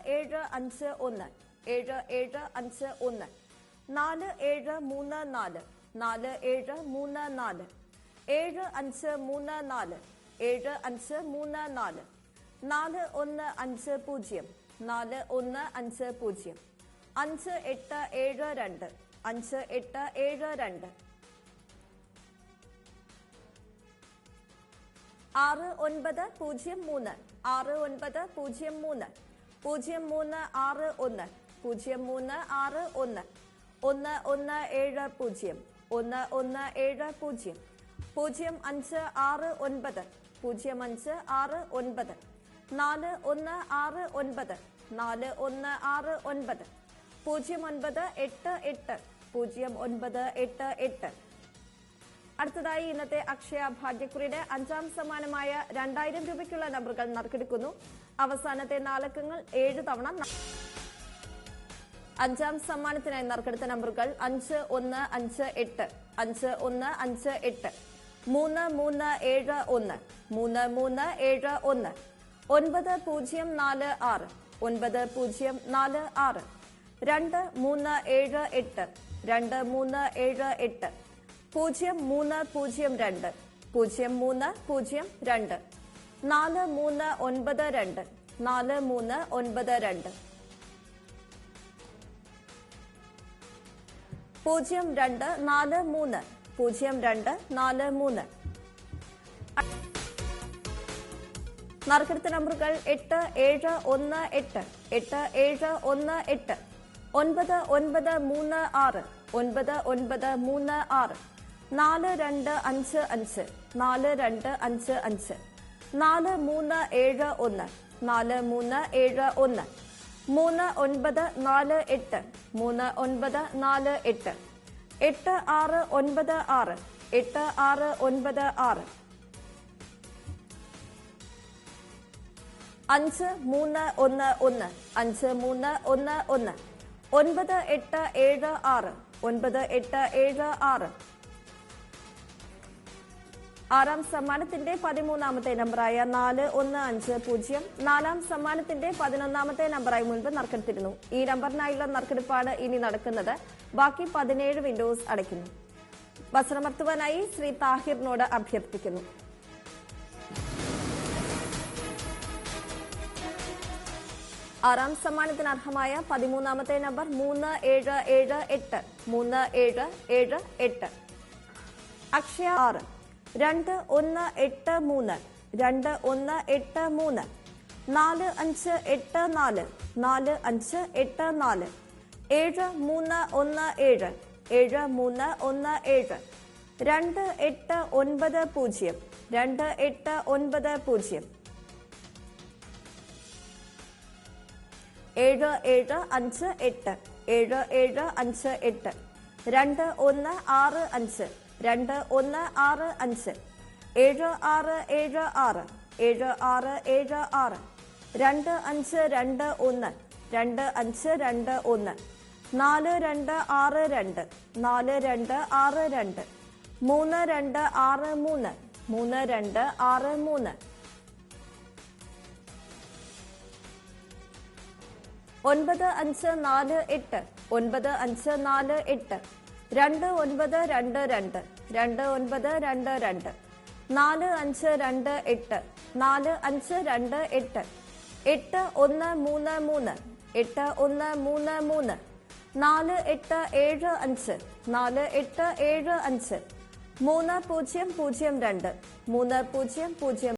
4751 4751 4734 4734 7534 7534 4150 4150 5872 5872 6903 6903 0361 0361 1170 1170 0569 0569 4169 4169 0988 0988. അടുത്തതായി ഇന്നത്തെ അക്ഷയ ഭാഗ്യക്കുറിയുടെ 5ാം സമ്മാനമായ 2000 രൂപയ്ക്കുള്ള നമ്പറുകൾ നറുക്കെടുക്കുന്നു. അവസാനത്തെ 4 അക്കങ്ങൾ 7 തവണ. 5ാം സമ്മാനത്തിനായി നറുക്കെടുത്ത നമ്പറുകൾ 5158 5158 3371 3371 9046 9046 2378 2378 0302 0302 4392 4392 0243 0243. നറുക്കെടുത്ത നമ്പറുകൾ 8718 8718 9936 9936 4255 4255 4371 4371 3948 3948 8696 8696 5311 5311 9876 9876. 6ാം സമ്മാനത്തിന്റെ 13ാമത്തെ നമ്പറായ 4150 4ാം സമ്മാനത്തിന്റെ 11ാമത്തെ നമ്പറായി മുൻപ് നറുക്കെടുത്തിരുന്നു. ഈ നമ്പറിനായുള്ള നറുക്കെടുപ്പാണ് ഇനി നടക്കുന്നത്. ബാക്കി 17 വിൻഡോസ് അടയ്ക്കുന്നു. വസ്ത്രമർത്തുവാനായി ശ്രീ താഹിറിനോട് അഭ്യർത്ഥിക്കുന്നു. ആറാം സമ്മാനത്തിന് അർഹമായ 13ാമത്തെ നമ്പർ 3778 3778. അക്ഷയ 6 2183 2183 4584 4584 7317 7317 2890 2890 7758 7758 2165 2165 7676 7676 2521 2521 4262 4262 3263 3263 9548 9548 2922 2922 4528 4528 8133 8133 4875 4875 3002 3002